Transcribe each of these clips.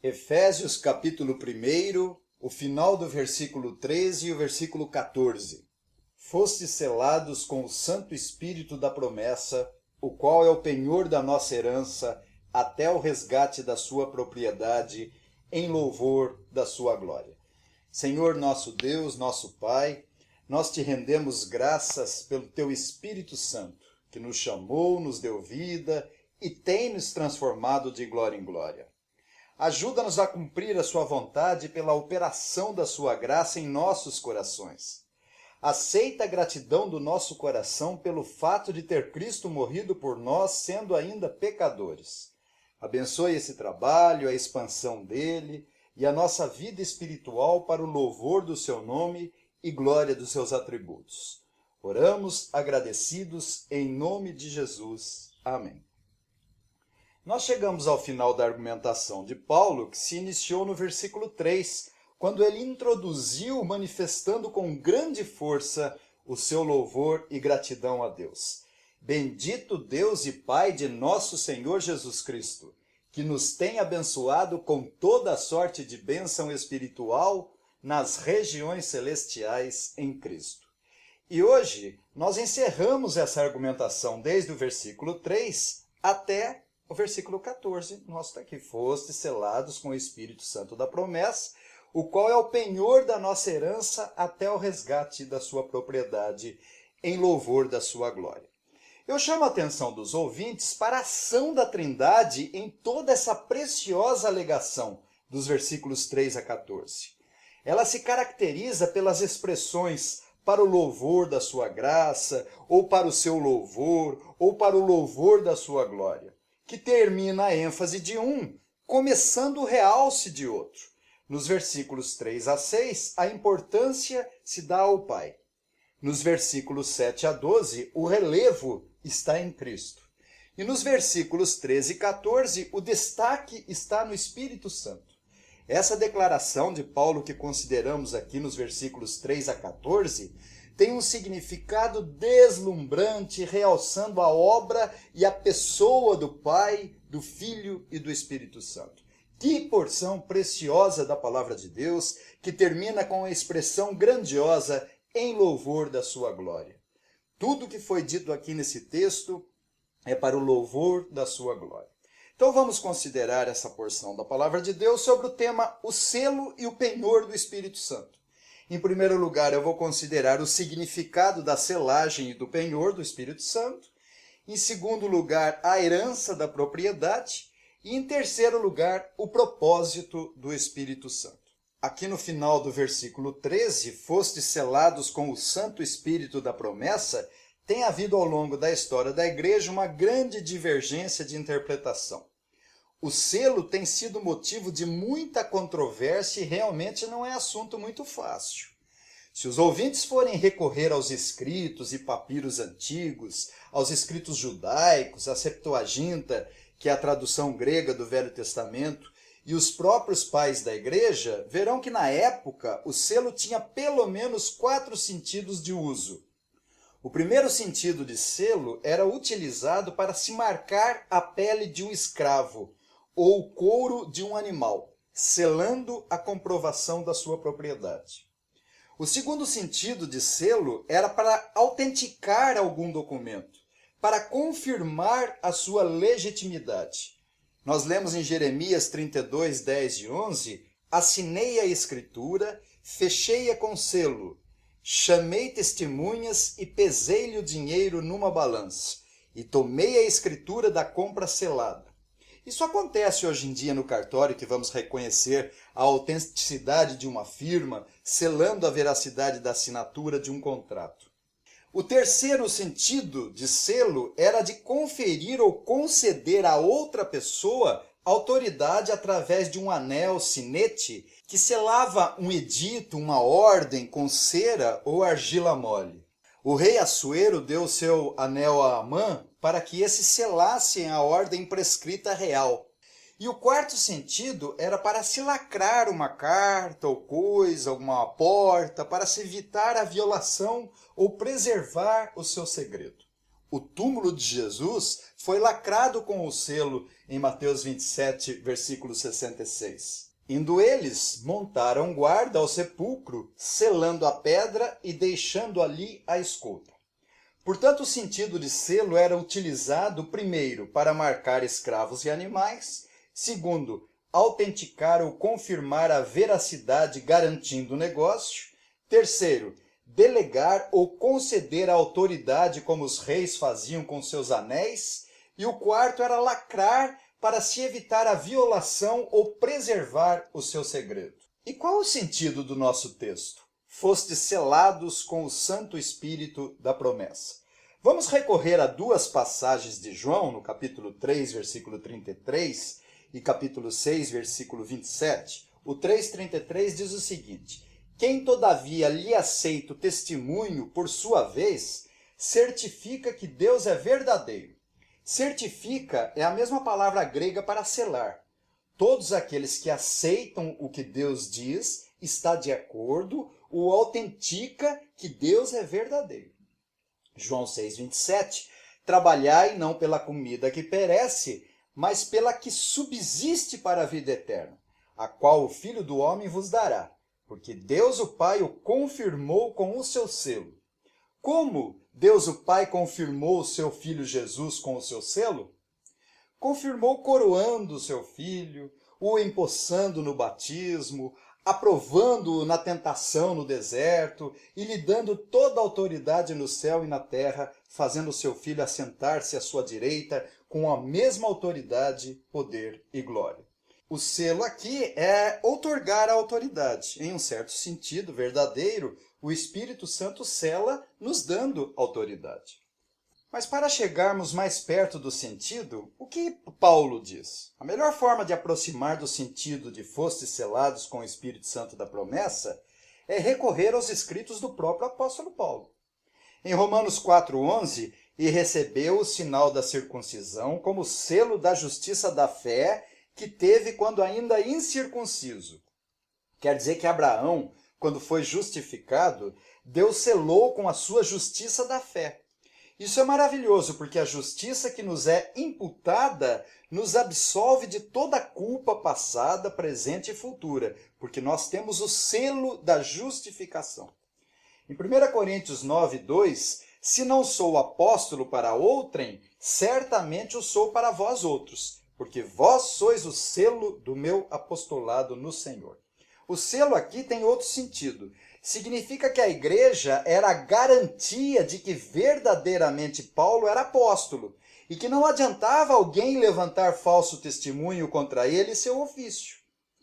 Efésios capítulo 1, o final do versículo 13 e o versículo 14. Fostes selados com o Santo Espírito da promessa, o qual é o penhor da nossa herança, até o resgate da sua propriedade, em louvor da sua glória. Senhor nosso Deus, nosso Pai, nós te rendemos graças pelo teu Espírito Santo, que nos chamou, nos deu vida e tem nos transformado de glória em glória. Ajuda-nos a cumprir a sua vontade pela operação da sua graça em nossos corações. Aceita a gratidão do nosso coração pelo fato de ter Cristo morrido por nós, sendo ainda pecadores. Abençoe esse trabalho, a expansão dele e a nossa vida espiritual para o louvor do seu nome e glória dos seus atributos. Oramos agradecidos em nome de Jesus. Amém. Nós chegamos ao final da argumentação de Paulo, que se iniciou no versículo 3, quando ele introduziu, manifestando com grande força o seu louvor e gratidão a Deus. Bendito Deus e Pai de nosso Senhor Jesus Cristo, que nos tem abençoado com toda a sorte de bênção espiritual nas regiões celestiais em Cristo. E hoje nós encerramos essa argumentação desde o versículo 3 até o versículo 14, nós está aqui, fostes selados com o Espírito Santo da promessa, o qual é o penhor da nossa herança até o resgate da sua propriedade, em louvor da sua glória. Eu chamo a atenção dos ouvintes para a ação da Trindade em toda essa preciosa alegação dos versículos 3 a 14. Ela se caracteriza pelas expressões para o louvor da sua graça, ou para o seu louvor, ou para o louvor da sua glória, que termina a ênfase de um, começando o realce de outro. Nos versículos 3 a 6, a importância se dá ao Pai. Nos versículos 7 a 12, o relevo está em Cristo. E nos versículos 13 e 14, o destaque está no Espírito Santo. Essa declaração de Paulo que consideramos aqui nos versículos 3 a 14, tem um significado deslumbrante, realçando a obra e a pessoa do Pai, do Filho e do Espírito Santo. Que porção preciosa da palavra de Deus, que termina com a expressão grandiosa em louvor da sua glória. Tudo que foi dito aqui nesse texto é para o louvor da sua glória. Então vamos considerar essa porção da palavra de Deus sobre o tema o selo e o penhor do Espírito Santo. Em primeiro lugar, eu vou considerar o significado da selagem e do penhor do Espírito Santo. Em segundo lugar, a herança da propriedade. E em terceiro lugar, o propósito do Espírito Santo. Aqui no final do versículo 13, fostes selados com o Santo Espírito da promessa, tem havido ao longo da história da igreja uma grande divergência de interpretação. O selo tem sido motivo de muita controvérsia e realmente não é assunto muito fácil. Se os ouvintes forem recorrer aos escritos e papiros antigos, aos escritos judaicos, a Septuaginta, que é a tradução grega do Velho Testamento, e os próprios pais da igreja, verão que na época o selo tinha pelo menos 4 sentidos de uso. O primeiro sentido de selo era utilizado para se marcar a pele de um escravo, ou o couro de um animal, selando a comprovação da sua propriedade. O segundo sentido de selo era para autenticar algum documento, para confirmar a sua legitimidade. Nós lemos em Jeremias 32, 10 e 11, assinei a escritura, fechei-a com selo, chamei testemunhas e pesei-lhe o dinheiro numa balança, e tomei a escritura da compra selada. Isso acontece hoje em dia no cartório, que vamos reconhecer a autenticidade de uma firma, selando a veracidade da assinatura de um contrato. O terceiro sentido de selo era de conferir ou conceder a outra pessoa autoridade através de um anel, sinete, que selava um edito, uma ordem com cera ou argila mole. O rei Assuero deu seu anel a Amã para que esse selasse a ordem prescrita real. E o quarto sentido era para se lacrar uma carta ou coisa, alguma porta, para se evitar a violação ou preservar o seu segredo. O túmulo de Jesus foi lacrado com o selo em Mateus 27, versículo 66. Indo eles, montaram guarda ao sepulcro, selando a pedra e deixando ali a escolta. Portanto, o sentido de selo era utilizado, primeiro, para marcar escravos e animais, segundo, autenticar ou confirmar a veracidade garantindo o negócio, terceiro, delegar ou conceder a autoridade como os reis faziam com seus anéis, e o quarto era lacrar para se evitar a violação ou preservar o seu segredo. E qual o sentido do nosso texto? Fostes selados com o Santo Espírito da promessa. Vamos recorrer a duas passagens de João, no capítulo 3, versículo 33, e capítulo 6, versículo 27. O 3,33 diz o seguinte: quem todavia lhe aceita o testemunho por sua vez, certifica que Deus é verdadeiro. Certifica é a mesma palavra grega para selar. Todos aqueles que aceitam o que Deus diz, está de acordo, o autentica que Deus é verdadeiro. João 6,27, trabalhai não pela comida que perece, mas pela que subsiste para a vida eterna, a qual o Filho do Homem vos dará, porque Deus o Pai o confirmou com o seu selo. Como Deus o Pai confirmou o seu Filho Jesus com o seu selo? Confirmou coroando o seu Filho, o empossando no batismo, aprovando-o na tentação no deserto e lhe dando toda a autoridade no céu e na terra, fazendo o seu Filho assentar-se à sua direita com a mesma autoridade, poder e glória. O selo aqui é outorgar a autoridade. Em um certo sentido verdadeiro, o Espírito Santo sela nos dando autoridade. Mas para chegarmos mais perto do sentido, o que Paulo diz? A melhor forma de aproximar do sentido de fostes selados com o Espírito Santo da promessa é recorrer aos escritos do próprio apóstolo Paulo. Em Romanos 4,11, e recebeu o sinal da circuncisão como selo da justiça da fé que teve quando ainda incircunciso. Quer dizer que Abraão, quando foi justificado, Deus selou com a sua justiça da fé. Isso é maravilhoso, porque a justiça que nos é imputada nos absolve de toda culpa passada, presente e futura, porque nós temos o selo da justificação. Em 1 Coríntios 9:2, se não sou apóstolo para outrem, certamente o sou para vós outros, porque vós sois o selo do meu apostolado no Senhor. O selo aqui tem outro sentido. Significa que a igreja era a garantia de que verdadeiramente Paulo era apóstolo e que não adiantava alguém levantar falso testemunho contra ele e seu ofício,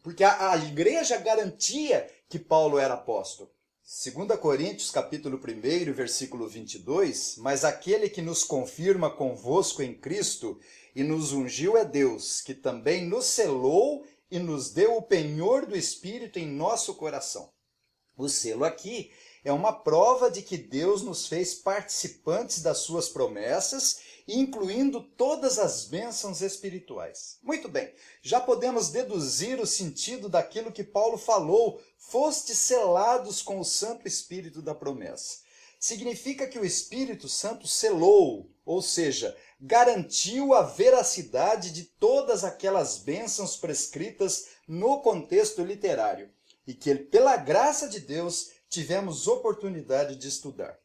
porque a igreja garantia que Paulo era apóstolo. 2 Coríntios, capítulo 1, versículo 22, mas aquele que nos confirma convosco em Cristo e nos ungiu é Deus, que também nos selou e nos deu o penhor do Espírito em nosso coração. O selo aqui é uma prova de que Deus nos fez participantes das suas promessas, incluindo todas as bênçãos espirituais. Muito bem, já podemos deduzir o sentido daquilo que Paulo falou, fostes selados com o Santo Espírito da promessa. Significa que o Espírito Santo selou, ou seja, garantiu a veracidade de todas aquelas bênçãos prescritas no contexto literário, e que, pela graça de Deus, tivemos oportunidade de estudar.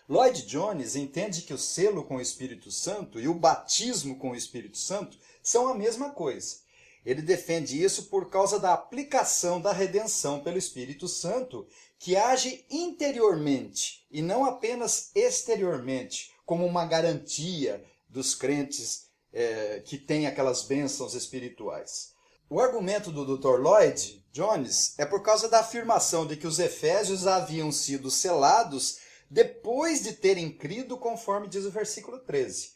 Lloyd Jones entende que o selo com o Espírito Santo e o batismo com o Espírito Santo são a mesma coisa. Ele defende isso por causa da aplicação da redenção pelo Espírito Santo, que age interiormente e não apenas exteriormente, como uma garantia dos crentes que têm aquelas bênçãos espirituais. O argumento do Dr. Lloyd Jones é por causa da afirmação de que os efésios haviam sido selados depois de terem crido, conforme diz o versículo 13.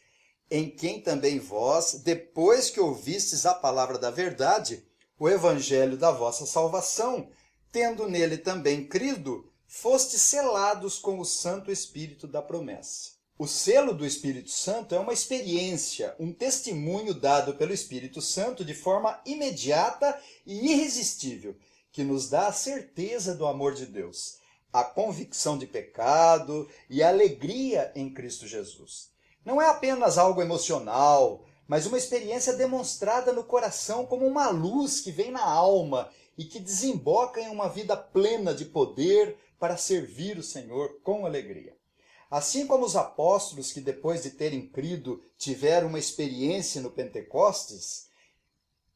Em quem também vós, depois que ouvistes a palavra da verdade, o evangelho da vossa salvação, tendo nele também crido, fostes selados com o Santo Espírito da promessa. O selo do Espírito Santo é uma experiência, um testemunho dado pelo Espírito Santo de forma imediata e irresistível, que nos dá a certeza do amor de Deus. a convicção de pecado e a alegria em Cristo Jesus. Não é apenas algo emocional, mas uma experiência demonstrada no coração como uma luz que vem na alma e que desemboca em uma vida plena de poder para servir o Senhor com alegria. Assim como os apóstolos que depois de terem crido tiveram uma experiência no Pentecostes,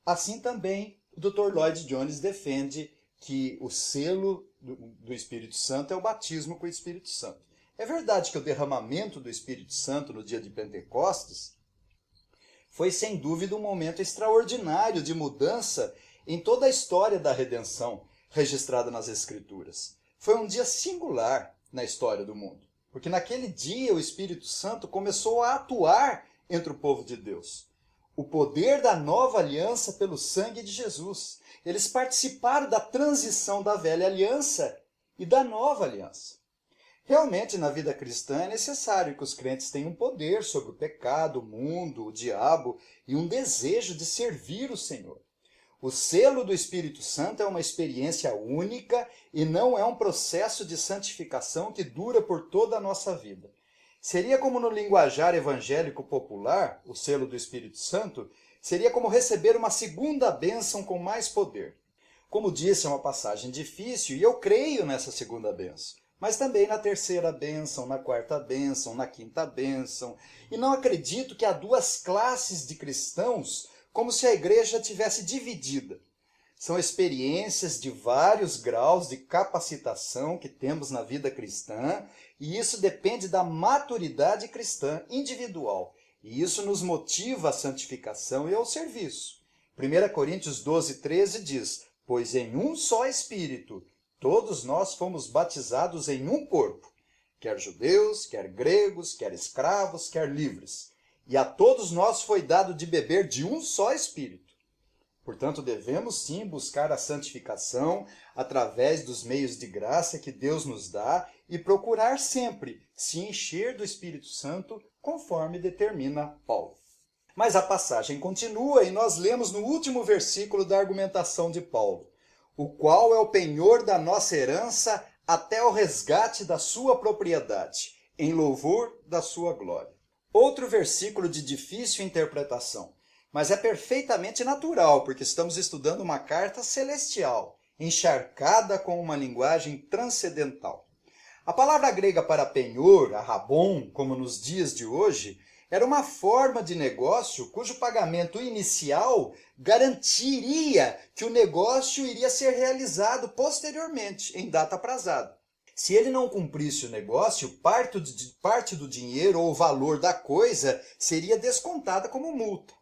assim também o Dr. Lloyd Jones defende que o selo do Espírito Santo é o batismo com o Espírito Santo. É verdade que o derramamento do Espírito Santo no dia de Pentecostes foi sem dúvida um momento extraordinário de mudança em toda a história da redenção registrada nas Escrituras. Foi um dia singular na história do mundo, porque naquele dia o Espírito Santo começou a atuar entre o povo de Deus. O poder da nova aliança pelo sangue de Jesus. Eles participaram da transição da velha aliança e da nova aliança. Realmente, na vida cristã, é necessário que os crentes tenham poder sobre o pecado, o mundo, o diabo e um desejo de servir o Senhor. O selo do Espírito Santo é uma experiência única e não é um processo de santificação que dura por toda a nossa vida. Seria como no linguajar evangélico popular, o selo do Espírito Santo, seria como receber uma segunda bênção com mais poder. Como disse, é uma passagem difícil e eu creio nessa segunda bênção. Mas também na terceira bênção, na quarta bênção, na quinta bênção. E não acredito que há duas classes de cristãos, como se a igreja tivesse dividida. São experiências de vários graus de capacitação que temos na vida cristã, e isso depende da maturidade cristã individual. E isso nos motiva à santificação e ao serviço. 1 Coríntios 12:13 diz: pois em um só Espírito todos nós fomos batizados em um corpo, quer judeus, quer gregos, quer escravos, quer livres. E a todos nós foi dado de beber de um só Espírito. Portanto, devemos sim buscar a santificação através dos meios de graça que Deus nos dá e procurar sempre se encher do Espírito Santo, conforme determina Paulo. Mas a passagem continua e nós lemos no último versículo da argumentação de Paulo: o qual é o penhor da nossa herança até o resgate da sua propriedade, em louvor da sua glória. Outro versículo de difícil interpretação, mas é perfeitamente natural, porque estamos estudando uma carta celestial, encharcada com uma linguagem transcendental. A palavra grega para penhor, arrabon, como nos dias de hoje, era uma forma de negócio cujo pagamento inicial garantiria que o negócio iria ser realizado posteriormente, em data aprazada. Se ele não cumprisse o negócio, parte do dinheiro ou valor da coisa seria descontada como multa.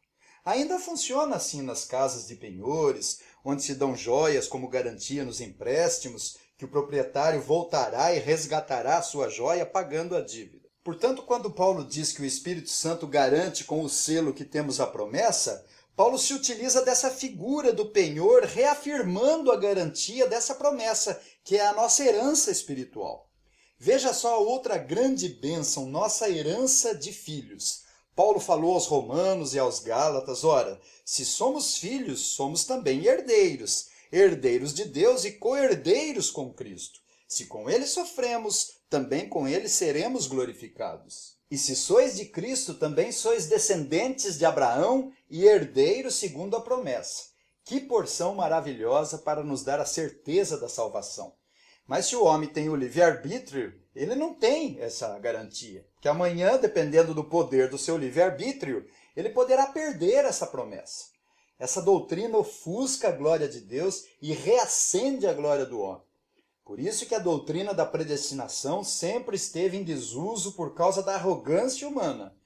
Ainda funciona assim nas casas de penhores, onde se dão joias como garantia nos empréstimos, que o proprietário voltará e resgatará a sua joia pagando a dívida. Portanto, quando Paulo diz que o Espírito Santo garante com o selo que temos a promessa, Paulo se utiliza dessa figura do penhor, reafirmando a garantia dessa promessa, que é a nossa herança espiritual. Veja só outra grande bênção, nossa herança de filhos. Paulo falou aos romanos e aos gálatas: ora, se somos filhos, somos também herdeiros, herdeiros de Deus e co-herdeiros com Cristo. Se com ele sofremos, também com ele seremos glorificados. E se sois de Cristo, também sois descendentes de Abraão e herdeiros segundo a promessa. Que porção maravilhosa para nos dar a certeza da salvação. Mas se o homem tem o livre-arbítrio, ele não tem essa garantia. Que amanhã, dependendo do poder do seu livre-arbítrio, ele poderá perder essa promessa. Essa doutrina ofusca a glória de Deus e reacende a glória do homem. Por isso que a doutrina da predestinação sempre esteve em desuso por causa da arrogância humana.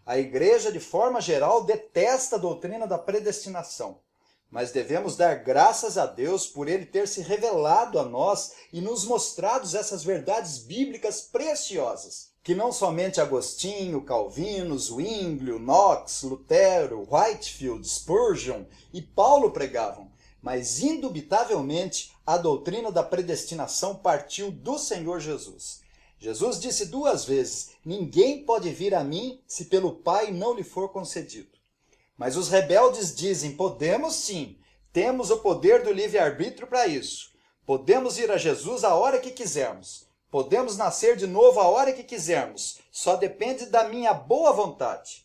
A igreja, de forma geral, detesta a doutrina da predestinação. Mas devemos dar graças a Deus por ele ter se revelado a nós e nos mostrado essas verdades bíblicas preciosas, que não somente Agostinho, Calvino, Zwinglio, Knox, Lutero, Whitefield, Spurgeon e Paulo pregavam, mas indubitavelmente a doutrina da predestinação partiu do Senhor Jesus. Jesus disse 2 vezes: ninguém pode vir a mim se pelo Pai não lhe for concedido. Mas os rebeldes dizem: podemos sim, temos o poder do livre-arbítrio para isso. Podemos ir a Jesus a hora que quisermos. Podemos nascer de novo a hora que quisermos. Só depende da minha boa vontade.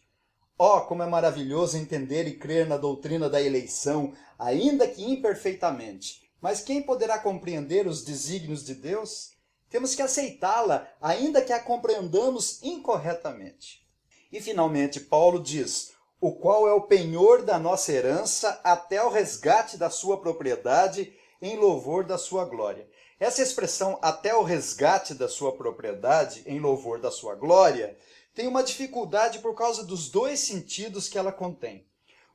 Oh, como é maravilhoso entender e crer na doutrina da eleição, ainda que imperfeitamente. Mas quem poderá compreender os desígnios de Deus? Temos que aceitá-la, ainda que a compreendamos incorretamente. E finalmente, Paulo diz: o qual é o penhor da nossa herança até o resgate da sua propriedade, em louvor da sua glória. Essa expressão, até o resgate da sua propriedade, em louvor da sua glória, tem uma dificuldade por causa dos dois sentidos que ela contém.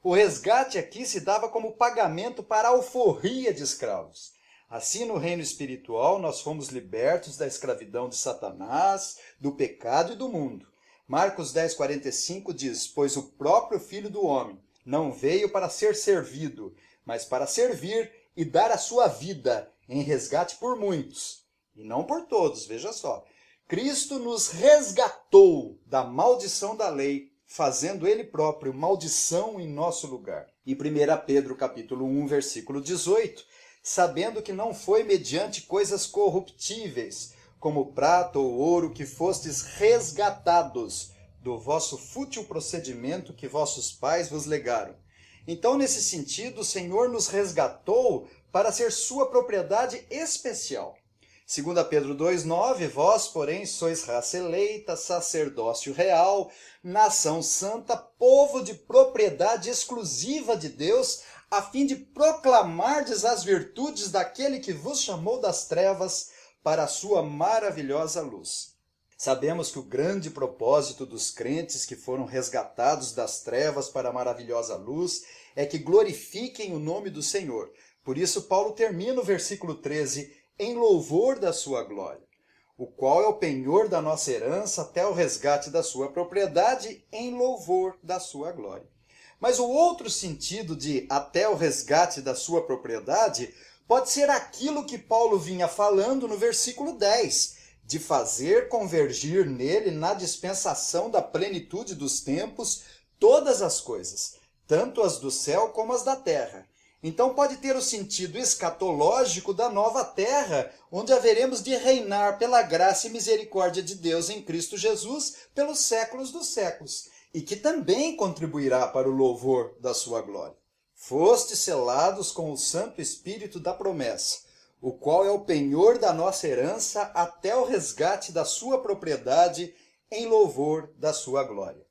O resgate aqui se dava como pagamento para a alforria de escravos. Assim, no reino espiritual, nós fomos libertos da escravidão de Satanás, do pecado e do mundo. Marcos 10,45 diz: pois o próprio Filho do Homem não veio para ser servido, mas para servir e dar a sua vida em resgate por muitos, e não por todos, veja só. Cristo nos resgatou da maldição da lei, fazendo ele próprio maldição em nosso lugar. E 1 Pedro capítulo 1, versículo 18, sabendo que não foi mediante coisas corruptíveis, como prata ou ouro, que fostes resgatados do vosso fútil procedimento que vossos pais vos legaram. Então, nesse sentido, o Senhor nos resgatou para ser sua propriedade especial. 2 Pedro 2,9, vós, porém, sois raça eleita, sacerdócio real, nação santa, povo de propriedade exclusiva de Deus, a fim de proclamardes as virtudes daquele que vos chamou das trevas para a sua maravilhosa luz. Sabemos que o grande propósito dos crentes que foram resgatados das trevas para a maravilhosa luz é que glorifiquem o nome do Senhor. Por isso, Paulo termina o versículo 13, em louvor da sua glória, o qual é o penhor da nossa herança até o resgate da sua propriedade, em louvor da sua glória. Mas o outro sentido de até o resgate da sua propriedade pode ser aquilo que Paulo vinha falando no versículo 10, de fazer convergir nele, na dispensação da plenitude dos tempos, todas as coisas, tanto as do céu como as da terra. Então pode ter o sentido escatológico da nova terra, onde haveremos de reinar pela graça e misericórdia de Deus em Cristo Jesus pelos séculos dos séculos, e que também contribuirá para o louvor da sua glória. Fostes selados com o Santo Espírito da promessa, o qual é o penhor da nossa herança até o resgate da sua propriedade em louvor da sua glória.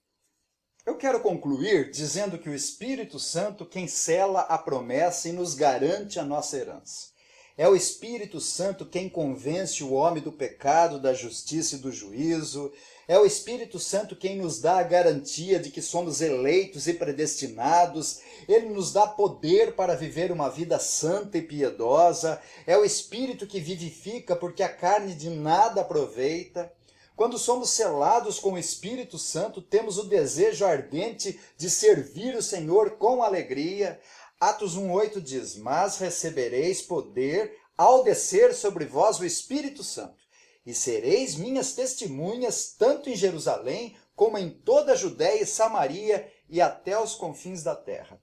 Eu quero concluir dizendo que o Espírito Santo quem sela a promessa e nos garante a nossa herança. É o Espírito Santo quem convence o homem do pecado, da justiça e do juízo. É o Espírito Santo quem nos dá a garantia de que somos eleitos e predestinados. Ele nos dá poder para viver uma vida santa e piedosa. É o Espírito que vivifica, porque a carne de nada aproveita. Quando somos selados com o Espírito Santo, temos o desejo ardente de servir o Senhor com alegria. Atos 1,8 diz: mas recebereis poder ao descer sobre vós o Espírito Santo, e sereis minhas testemunhas, tanto em Jerusalém, como em toda a Judéia e Samaria, e até os confins da terra.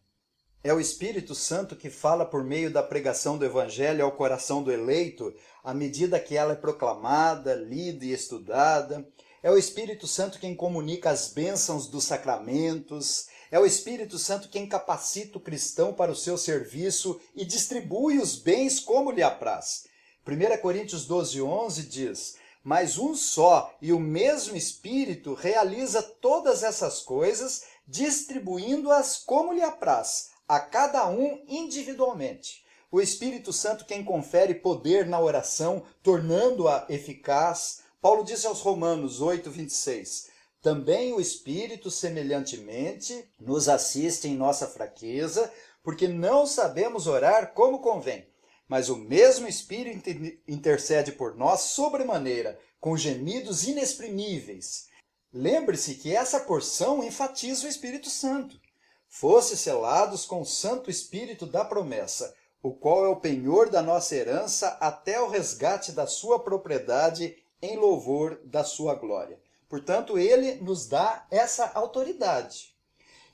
É o Espírito Santo que fala por meio da pregação do Evangelho ao coração do eleito, à medida que ela é proclamada, lida e estudada. É o Espírito Santo quem comunica as bênçãos dos sacramentos. É o Espírito Santo quem capacita o cristão para o seu serviço e distribui os bens como lhe apraz. 1 Coríntios 12,11 diz: mas um só e o mesmo Espírito realiza todas essas coisas, distribuindo-as como lhe apraz, a cada um individualmente. O Espírito Santo quem confere poder na oração, tornando-a eficaz. Paulo disse aos Romanos 8,26, também o Espírito semelhantemente nos assiste em nossa fraqueza, porque não sabemos orar como convém. Mas o mesmo Espírito intercede por nós sobremaneira, com gemidos inexprimíveis. Lembre-se que essa porção enfatiza o Espírito Santo. Fosse selados com o Santo Espírito da promessa, o qual é o penhor da nossa herança até o resgate da sua propriedade em louvor da sua glória. Portanto, ele nos dá essa autoridade.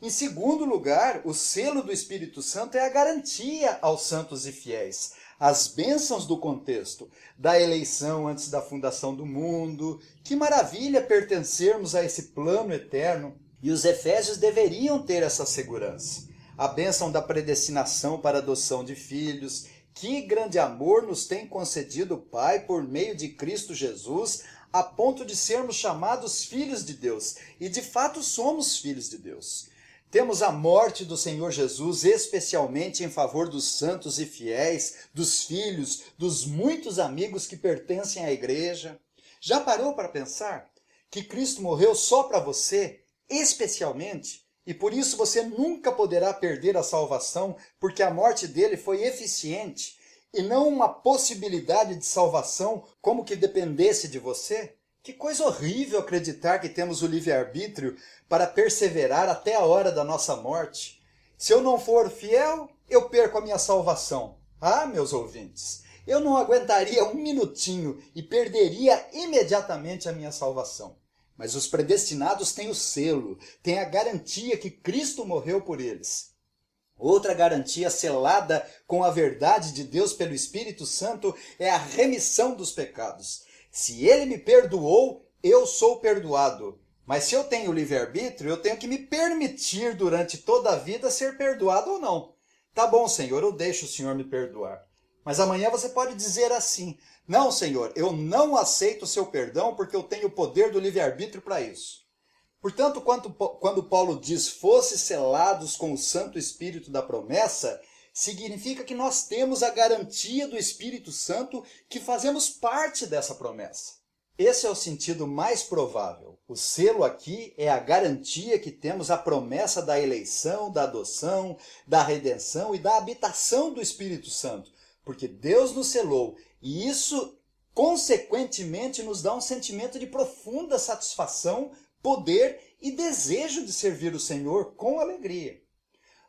Em segundo lugar, o selo do Espírito Santo é a garantia aos santos e fiéis. as bênçãos do contexto, da eleição antes da fundação do mundo. Que maravilha pertencermos a esse plano eterno. E os efésios deveriam ter essa segurança. A bênção da predestinação para a adoção de filhos. Que grande amor nos tem concedido o Pai por meio de Cristo Jesus, a ponto de sermos chamados filhos de Deus. E de fato somos filhos de Deus. Temos a morte do Senhor Jesus, especialmente em favor dos santos e fiéis, dos filhos, dos muitos amigos que pertencem à igreja. Já parou para pensar que Cristo morreu só para você, especialmente? E por isso você nunca poderá perder a salvação, porque a morte dele foi eficiente e não uma possibilidade de salvação como que dependesse de você? Que coisa horrível acreditar que temos o livre-arbítrio para perseverar até a hora da nossa morte. Se eu não for fiel, eu perco a minha salvação. Ah, meus ouvintes, eu não aguentaria um minutinho e perderia imediatamente a minha salvação. Mas os predestinados têm o selo, têm a garantia que Cristo morreu por eles. Outra garantia selada com a verdade de Deus pelo Espírito Santo é a remissão dos pecados. Se ele me perdoou, eu sou perdoado. Mas se eu tenho livre-arbítrio, eu tenho que me permitir durante toda a vida ser perdoado ou não. Tá bom, Senhor, eu deixo o Senhor me perdoar. Mas amanhã você pode dizer assim: não, Senhor, eu não aceito o seu perdão porque eu tenho o poder do livre-arbítrio para isso. Portanto, quando Paulo diz fosse selados com o Santo Espírito da promessa, significa que nós temos a garantia do Espírito Santo que fazemos parte dessa promessa. Esse é o sentido mais provável. O selo aqui é a garantia que temos a promessa da eleição, da adoção, da redenção e da habitação do Espírito Santo. Porque Deus nos selou e isso, consequentemente, nos dá um sentimento de profunda satisfação, poder e desejo de servir o Senhor com alegria.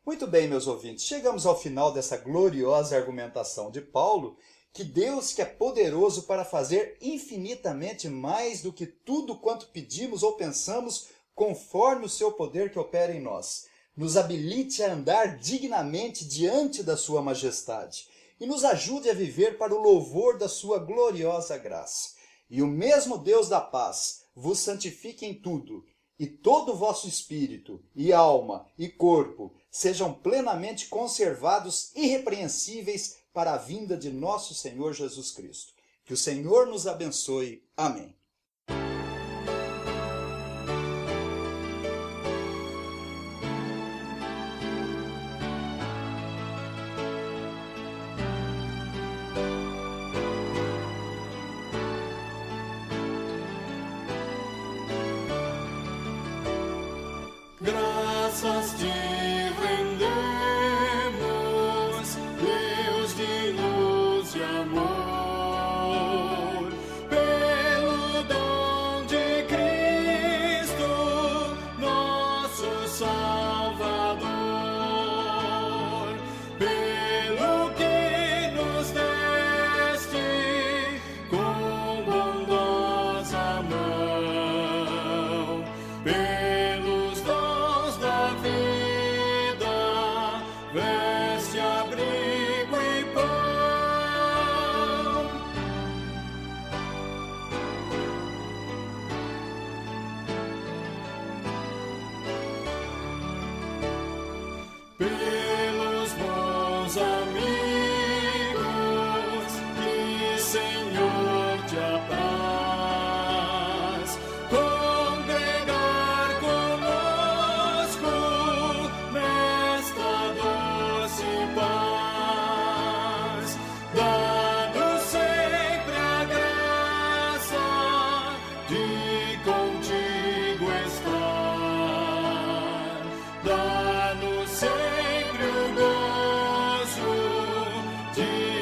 Muito bem, meus ouvintes, chegamos ao final dessa gloriosa argumentação de Paulo, que Deus, que é poderoso para fazer infinitamente mais do que tudo quanto pedimos ou pensamos, conforme o seu poder que opera em nós, nos habilite a andar dignamente diante da sua majestade e nos ajude a viver para o louvor da sua gloriosa graça. E o mesmo Deus da paz vos santifique em tudo, e todo o vosso espírito, e alma, e corpo sejam plenamente conservados irrepreensíveis para a vinda de nosso Senhor Jesus Cristo. Que o Senhor nos abençoe. Amém. Graças te rendemos, Deus de luz e amor, pelo dom de Cristo, nosso Salvador, pelo que nos deste com bondosa mão, pelos dons da vida, veste, abrigo e pão. Pelos bons amigos que, Senhor, te apraz congregar conosco nesta doce paz. Dá-nos sempre a graça de contigo estar. Dá-nos sempre o gozo de